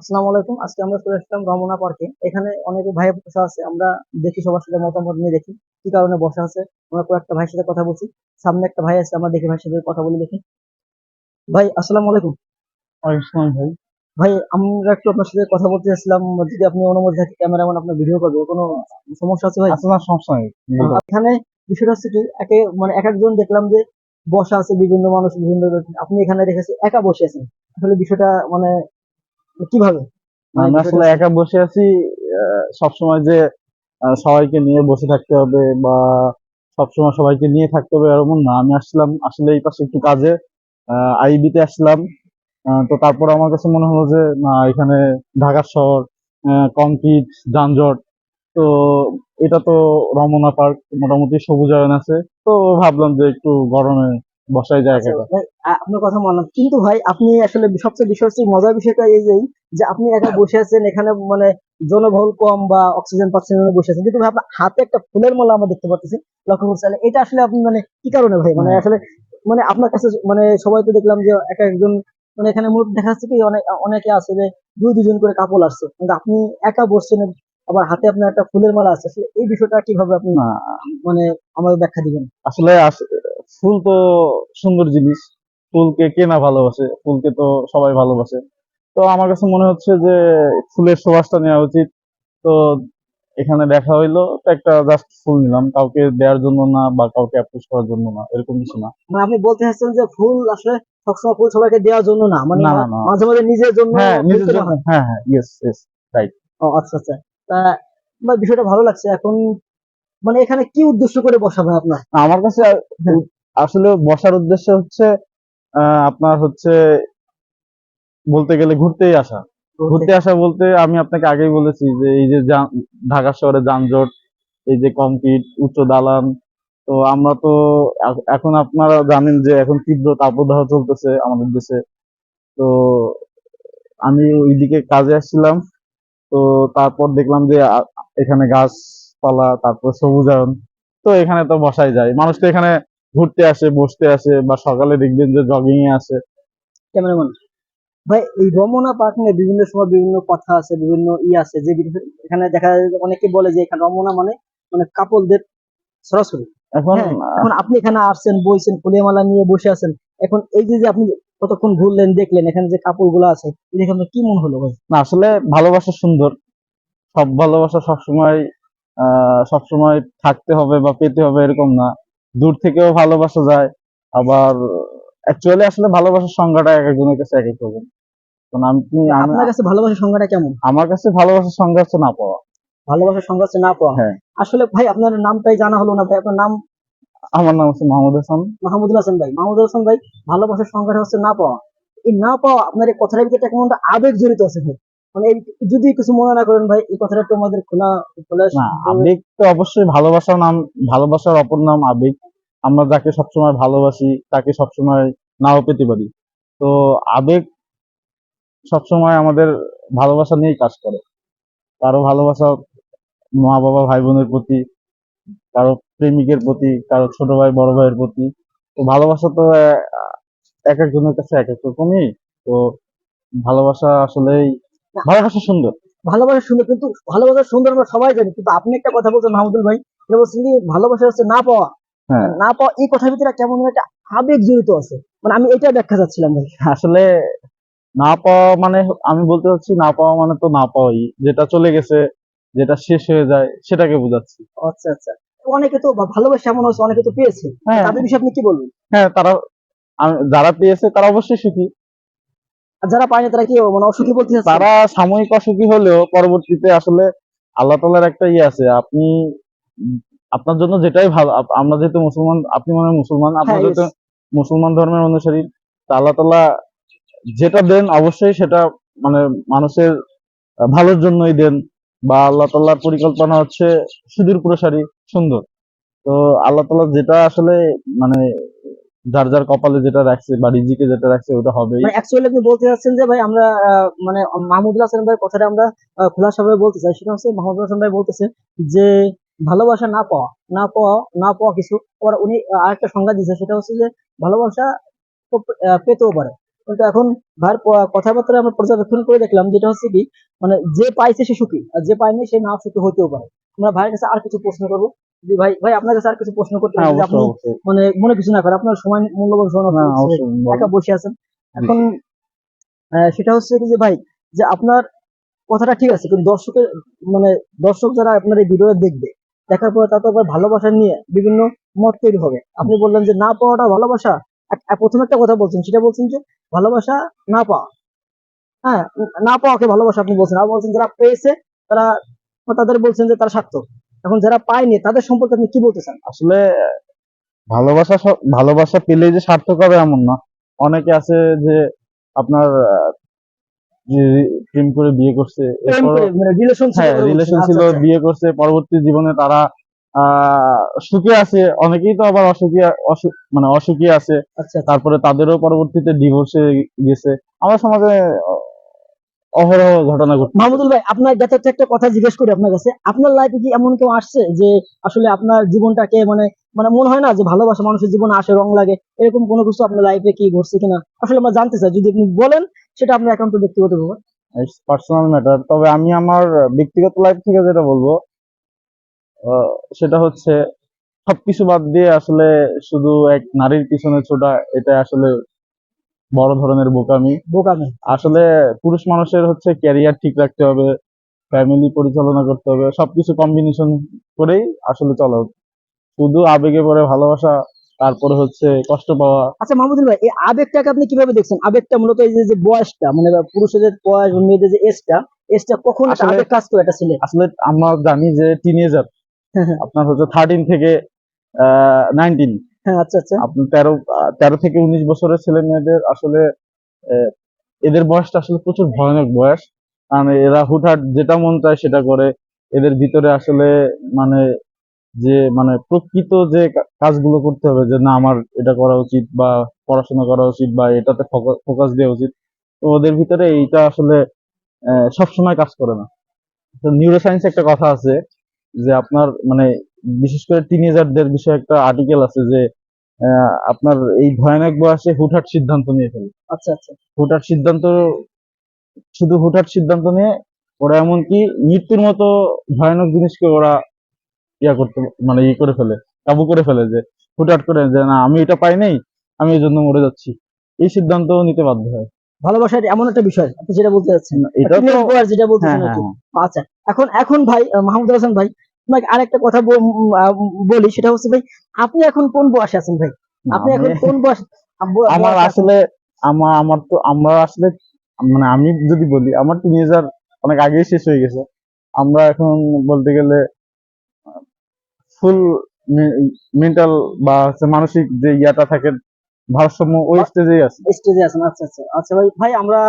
আসসালামু আলাইকুম। আজকে আমরা চলে আসলাম রমনা পার্কে। এখানে অনেক ভাই বসে আছে। আমরা দেখি সবার সাথে মতামত নিয়ে দেখি কি কারণে বসে আছে। আমরা কয়েকটা ভাইয়ের সাথে কথা বলছি। সামনে একটা ভাই আছে, আমরা দেখি ভাইয়ের সাথে কথা বলে দেখি। ভাই আসসালামু আলাইকুম। ওয়ালাইকুম ভাই। ভাই আমরা একটু আপনার সাথে কথা বলতে চাচ্ছিলাম, যদি আপনি অনুমতি থাকে ক্যামেরাম্যান আপনার ভিডিও করবে, কোনো সমস্যা আছে ভাই? আচ্ছা, না সমস্যা নেই। এখানে বিষয়টা হচ্ছে কি, এক একজন দেখলাম যে বসা আছে, বিভিন্ন মানুষ বিভিন্ন আপনি এখানে দেখেছি একা বসে আছেন। আসলে বিষয়টা মানে কিভাবে, মানে আমি বিষয়টা আসলে একা বসে আছি। সবসময় যে সবাইকে নিয়ে বসে থাকতে হবে বা সবসময় সবাইকে নিয়ে থাকতে হবে এরকম না। আমি আসলাম আসলে এই পাশে একটু কাজে, আইবিতে আসলাম। তো তারপর আমার কাছে মনে হলো যে না, এখানে ঢাকা শহর, কংক্রিট, যানজট। তো এটা তো রমনা পার্ক, মোটামুটি সবুজায়ন আছে। তো ভাবলাম যে একটু গরমে বসাই যায় একা আচ্ছা একা। ভাই, আপনার কথা মানলাম, কিন্তু ভাই আপনি আসলে সবচেয়ে বিষয় হচ্ছে, মজার বিষয়টা এই যে যে আপনি একা বসে আছেন এখানে, মানে জনবহুল কম বা অক্সিজেন পাচ্ছেন না, বসে আছেন, কিন্তু ভাই আপনার হাতে একটা ফুলের মালা আমরা দেখতে পাচ্ছি, লক্ষ্য করছি। এটা আসলে আপনি মানে কি কারণে ভাই, মানে হ্যাঁ, আসলে মানে আপনার কাছে মানে সবাই তো দেখলাম যে এক একজন, মানে এখানে মূলত দেখা যাচ্ছে কি অনেকে আছে যে দুই দুজন করে কাপড় আসছে, কিন্তু আপনি একা বসছেন, আবার হাতে আপনার একটা ফুলের মালা আছে। আসলে এই বিষয়টা কিভাবে আপনি না মানে আমাদের ব্যাখ্যা দিবেন? আসলে ফুল তো সুন্দর জিনিস। ফুলকে কে না ভালোবাসে? ফুলকে তো সবাই ভালোবাসে। তো আমার কাছে মনে হচ্ছে যে ফুলের সুবাসটা নেওয়া উচিত। তো এখানে দেখা হইলো, তো একটা জাস্ট ফুল নিলাম, কাউকে দেওয়ার জন্য না বা কাউকে অ্যাপ্রোচ করার জন্য না, এরকম কিছু না। মানে আপনি বলতে চাচ্ছেন যে ফুল আসলে সবসময় ফুল সবাইকে দেওয়ার জন্য না, মানে না, না, না। মাঝে মাঝে নিজের জন্য হ্যাঁ, ফুল নিজের তোলা জন্য। হয়। হ্যাঁ, হ্যাঁ, ইয়েস, ইয়েস, রাইট। ও আচ্ছা আচ্ছা। তা আমার বিষয়টা ভালো লাগছে। এখন মানে এখানে কি উদ্দেশ্য করে বসা ভাই আপনার? আমার কাছে হ্যাঁ, আসলে বসার উদ্দেশ্য হচ্ছে আপনার হচ্ছে বলতে গেলে ঘুরতেই আসা। বলতে ঘুরতে আসা বলতে আমি আপনাকে আগেই বলেছি যে এই যে ঢাকা শহরে যানজট, এই যে কংক্রিট, উচ্চ দালান। তো আমরা তো এখন আপনারা জানেন যে এখন তীব্র তাপদাহ চলতেছে আমাদের দেশে। তো আমি ওইদিকে কাজে আসছিলাম। তো তারপর দেখলাম যে এখানে গাছপালা, তারপর সবুজায়ন। তো এখানে তো বসাই যায়। মানুষ তো এখানে ঘুরতে আসে, বসতে আসে, বা সকালে দেখবেন যে জগিং এ আসে। ক্যামেরাম্যান ভাই, এই রমনা পার্ক নিয়ে বিভিন্ন সময় বিভিন্ন কথা আছে, বিভিন্ন আছে যে এখানে দেখা যায় যে অনেকে বলে যে এখানে রমনা মানে মানে কাপলদের সরাসরি। এখন হ্যাঁ, এখন আপনি এখানে আসছেন, বইছেন, ফুলের মালা নিয়ে বসে আছেন। এখন এই যে যে আপনি কতক্ষণ ঘুরলেন, দেখলেন এখানে যে কাপড় গুলো আছে, এটা দেখে আপনার কি মনে হলো ভাই? না, আসলে ভালোবাসা সুন্দর। সব ভালোবাসা সবসময় সবসময় থাকতে হবে বা পেতে হবে এরকম না। দূর থেকেও ভালোবাসা যায়। আবার অ্যাকচুয়ালি আসলে ভালোবাসার সংজ্ঞাটা এক একজনের কাছে এক এক রকম। কারণ আমি আপনার কাছে ভালোবাসার সংজ্ঞাটা কেমন? আমার কাছে ভালোবাসার সংজ্ঞা হচ্ছে না পাওয়া। ভালোবাসার সংজ্ঞা হচ্ছে না পাওয়া। হ্যাঁ। আসলে ভাই আপনার নামটাই জানা হলো না ভাই, আপনার নাম? আমার নাম হচ্ছে মাহমুদ হাসান। মাহমুদুল হাসান ভাই। মাহমুদুল হাসান ভাই, ভালোবাসার সংজ্ঞাটা হচ্ছে না পাওয়া। এই না পাওয়া, আপনার এই কথাটার ভিতরে কেমন একটা আবেগ জড়িত আছে ভাই। মানে যদি কিছু মনে না করেন ভাই, এই কথাটা একটু আমাদের খোলা খোলা না, বলে- আবেগ তো অবশ্যই ভালোবাসার নাম। ভালোবাসার অপর নাম আবেগ। আমরা যাকে সবসময় ভালোবাসি তাকে সবসময় নাও পেতে পারি। তো আবেগ সবসময় আমাদের ভালোবাসা নিয়েই কাজ করে। কারো ভালোবাসা মা বাবা ভাই বোনের প্রতি, কারো প্রেমিকের প্রতি, কারো ছোট ভাই বড় ভাইয়ের প্রতি। তো ভালোবাসা তো এক একজনের কাছে এক এক রকমই। তো ভালোবাসা আসলেই, না, ভালোবাসা সুন্দর। ভালোবাসা সুন্দর, কিন্তু ভালোবাসা সুন্দর আমরা সবাই জানি, কিন্তু আপনি একটা কথা বলছেন মাহমুদুল ভাই, এটা বলছেন কি ভালোবাসা হচ্ছে না পাওয়া। হ্যাঁ, না পাওয়া এই কথার ভিতরে কেমন একটা আবেগ জড়িত আছে, মানে আমি এটা ব্যাখ্যা চাচ্ছিলাম ভাই। আসলে না পাওয়া মানে, আমি বলতে চাচ্ছি না পাওয়া মানে তো না পাওয়াই, যেটা চলে গেছে, যেটা শেষ হয়ে যায় সেটাকে বোঝাচ্ছি। আচ্ছা আচ্ছা। অনেকে তো ভালোবাসা এমন হচ্ছে, অনেকে তো পেয়েছে, হ্যাঁ, তাদের বিষয়ে আপনি কি বলবেন? হ্যাঁ, তারা যারা পেয়েছে তারা অবশ্যই সুখী। আর যারা পায়নি তারা কি মানে অসুখী বলতে চাচ্ছেন? তারা সাময়িক অসুখী হলেও পরবর্তীতে আসলে আল্লাহ তাআলার একটা ইয়ে আছে। আপনি আপনার জন্য যেটাই ভালো, আমরা যেহেতু মুসলমান, আপনি মনে হয় মুসলমান, হ্যাঁ, আপনার yes। যেহেতু মুসলমান ধর্মের অনুসারী, তা আল্লাহ তাআলা যেটা দেন অবশ্যই সেটা মানে মানুষের ভালোর জন্যই দেন। বা আল্লাহ তাআলার পরিকল্পনা হচ্ছে সুদূর প্রসারী, সুন্দর। তো আল্লাহ তাআলা যেটা আসলে মানে যার যার কপালে যেটা রাখছে বা রিজিকে যেটা রাখছে ওটা হবেই। মানে অ্যাকচুয়ালি আপনি বলতে চাচ্ছেন যে ভাই আমরা মানে মাহমুদুল হাসান ভাইয়ের কথাটা আমরা খোলাসাভাবে বলতে চাই, সেটা হচ্ছে মাহমুদুল হাসান ভাই বলতেছে যে ভালোবাসা না পাওয়া, না পাওয়া, না পাওয়া কিছু। আবার উনি আরেকটা সংজ্ঞা দিয়েছে, সেটা হচ্ছে যে ভালোবাসা তো পেতেও পারে। তো কিন্তু এখন ভাইয়ের কথাবার্তা আমরা পর্যবেক্ষণ করে দেখলাম যেটা হচ্ছে কি, মানে যে পাইছে সে সুখী, আর যে পায়নি সে না সুখী হতেও পারে। আমরা ভাইয়ের কাছে আর কিছু প্রশ্ন করবো। যে ভাই ভাই আপনার কাছে আর কিছু প্রশ্ন করতে হ্যাঁ, হবে, যদি আপনি অবশ্যই অবশ্যই। মানে মনে কিছু না করেন, আপনার সময় মূল্যবান সময় নষ্ট হ্যাঁ, করছে, অবশ্যই একা বলেন। বসে আছেন জি। এখন। সেটা হচ্ছে কি যে ভাই, যে আপনার কথাটা ঠিক আছে, কিন্তু দর্শকের মানে দর্শক যারা আপনার এই ভিডিওটা দেখবে, দেখার পরে তারপর আবার ভালোবাসা নিয়ে বিভিন্ন মত তৈরি হবে। আপনি বললেন যে না পাওয়াটা ভালোবাসা। প্রথম একটা কথা বলছেন, সেটা বলছেন যে ভালোবাসা না পাওয়া, হ্যাঁ, না পাওয়াকে ভালোবাসা আপনি বলছেন। আর বলছেন যারা পেয়েছে তারা, তাদের বলছেন যে তারা সার্থক। এখন যারা পায়নি তাদের সম্পর্কে আপনি কি বলতে চান? আসলে ভালোবাসা পেলেই যে সার্থক হবে এমন না। অনেকে আছে যে আপনার যে প্রেম করে বিয়ে করছে, প্রেম এরপর করে মানে রিলেশন ছিল হ্যাঁ বলে বলছেন, রিলেশন আচ্ছা ছিল, আচ্ছা। বিয়ে করছে, পরবর্তী জীবনে তারা সুখে আছে, অনেকেই তো আবার মানে অসুখী আছে। আচ্ছা আচ্ছা। তারপরে তাদেরও পরবর্তীতে ডিভোর্সে গেছে। আমার সমাজে অহরহ ঘটনা ঘটতেছে। মাহমুদুল ভাই, আপনার কাছে হচ্ছে একটা কথা জিজ্ঞেস করি আপনার কাছে, আপনার লাইফে কি এমন কেউ আসছে যে আসলে আপনার জীবনটাকে মানে মানে মনে হয় না যে ভালোবাসা মানুষের জীবনে আসে, রং লাগে, এরকম কোনো কিছু আপনার লাইফে কি ঘটছে কিনা আসলে আমরা জানতে চাই, যদি আপনি বলেন সেটা আপনার একান্ত ব্যক্তিগত ব্যাপার। Personal matter. তবে আমি আমার ব্যক্তিগত লাইফ থেকে যেটা বলবো, আহ, সেটা হচ্ছে সবকিছু বাদ দিয়ে আসলে শুধু এক নারীর পিছনে ছোটা, এটা আসলে বড় ধরনের বোকামি। বোকামি। আসলে পুরুষ মানুষের হচ্ছে ক্যারিয়ার ঠিক রাখতে হবে, ফ্যামিলি পরিচালনা করতে হবে, সবকিছু কম্বিনেশন করেই আসলে চলা উচিত। শুধু আবেগে পড়ে ভালোবাসা, তারপরে হচ্ছে কষ্ট পাওয়া। আচ্ছা মাহমুদুল ভাই, এই আবেগটাকে আপনি কিভাবে দেখছেন? আবেগটা মূলত এই যে যে বয়সটা, মানে পুরুষদের বয়স বা মেয়েদের যে এজটা, এজটা কখন একটা আসলে আবেগ কাজ করে একটা ছেলে? আসলে আমরা জানি যে টিনেজার আপনার হচ্ছে 13 থেকে 19, হ্যাঁ আচ্ছা আচ্ছা। আপনার 13 থেকে 19 বছরের ছেলে মেয়েদের আসলে আহ, এদের বয়সটা আসলে প্রচুর ভয়ানক বয়স। কারণ এরা হুটহাট যেটা মন চায় সেটা করে। এদের ভিতরে আসলে মানে যে মানে প্রকৃত যে কাজগুলো করতে হবে, যে না আমার এটা করা উচিত বা পড়াশোনা করা উচিত বা এটাতে ফোকাস দেওয়া উচিত, তো ওদের ভিতরে এইটা আসলে সবসময় কাজ করে না। তো নিউরো সায়েন্সে একটা কথা আছে যে আপনার মানে বিশেষ করে টিনেজারদের বিষয়ে একটা আর্টিকেল আছে যে আপনার এই ভয়ানক বয়সে হুটহাট সিদ্ধান্ত নিয়ে ফেলে। আচ্ছা আচ্ছা। হুটহাট সিদ্ধান্ত, শুধু হুটহাট সিদ্ধান্ত নিয়ে ওরা এমনকি মৃত্যুর মতো ভয়ানক জিনিসকে ওরা করতে মানে করে ফেলে, কাবু করে ফেলে, যে হুটহাট করে যে না আমি এটা পাই নাই, আমি এই জন্য মরে যাচ্ছি, এই সিদ্ধান্ত নিতে বাধ্য হয়। ভালোবাসার এমন একটা বিষয় আপনি যেটা বলতে চাচ্ছেন, এটা তো টিনেজ বয়স যেটা হ্যাঁ বলতেছেন আর হ্যাঁ কি। হ্যাঁ। আচ্ছা, এখন এখন ভাই মাহমুদুল হাসান ভাই, আপনাকে আরেকটা কথা বলি, সেটা হচ্ছে ভাই, আপনি এখন কোন বয়সে আছেন ভাই? আপনি আমি এখন কোন বয়স আমার বয়সে আছেন? আসলে আমার তো আমরা আসলে মানে আমি যদি বলি আমার টিনেজার অনেক আগেই শেষ হয়ে গেছে। আমরা এখন বলতে গেলে ফুল মেন্টাল বা হচ্ছে মানসিক যে ইয়াটা থাকে, ভারসাম্য ওই স্টেজেই আছে। স্টেজে আছেন, আচ্ছা আচ্ছা। আচ্ছা ভাই ভাই, আমরা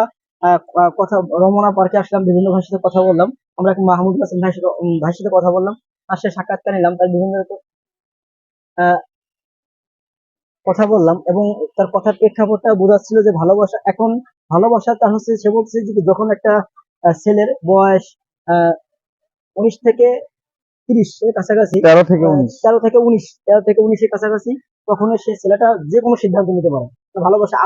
কথা রমনা পার্কে আসলাম, বিভিন্ন ভাইয়ের সাথে কথা বললাম, আমরা মাহমুদ হাসান ভাইয়ের সাথে কথা বললাম, তার সাথে সাক্ষাৎকার নিলাম, তার বিভিন্ন আহ, কথা বললাম, এবং তার কথার প্রেক্ষাপটটা বোঝাচ্ছিল যে ভালোবাসা এখন, ভালোবাসা তার হচ্ছে, সে বলছে যে যখন একটা ছেলের বয়স 19 থেকে 30 এর কাছাকাছি, 13 থেকে 19। 13 থেকে 19 এর কাছাকাছি, তখন সে ছেলেটা যে কোনো সিদ্ধান্ত নিতে পারে, তো ভালোবাসা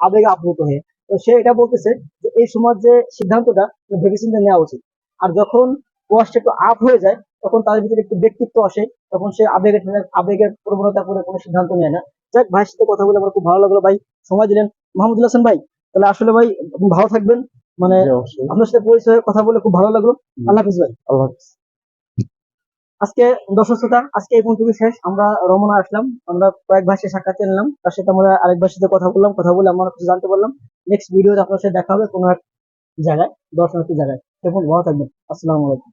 আবেগে আপ্লুত হয়ে। তো সে এটা বলতেছে যে এই সময় যে সিদ্ধান্তটা ভেবেচিন্তে নেওয়া উচিত। আর যখন বয়সটা একটু আপ হয়ে যায়, তখন তার ভিতরে একটু ব্যক্তিত্ব আসে, তখন সে আবেগের প্রবণতা করে কোনো সিদ্ধান্ত নেয় না। যাক, ভাইয়ের সাথে কথা বলে আমার খুব ভালো লাগলো ভাই, সময় দিলেন মাহমুদুল হাসান ভাই। তাহলে আসলে ভাই আপনি ভালো থাকবেন, মানে জি অবশ্যই। আপনার সাথে পরিচয় কথা বলে খুব ভালো লাগলো। আল্লাহ হাফিজ ভাই। আল্লাহ হাফেজ। আজকে দর্শক শ্রোতা, আজকে এই পর্যন্ত শেষ। আমরা রমনা আসলাম, আমরা কয়েক ভাষায় সাক্ষাৎ নিলাম, তার সাথে আমরা আরেক ভাষার সাথে কথা বললাম, কথা বলে আমরা কিছু জানতে পারলাম। নেক্সট ভিডিওতে আপনার সাথে দেখা হবে কোনো এক জায়গায়, দর্শনার্থী জায়গায়। তখন ভালো থাকবেন। আসসালামু আলাইকুম।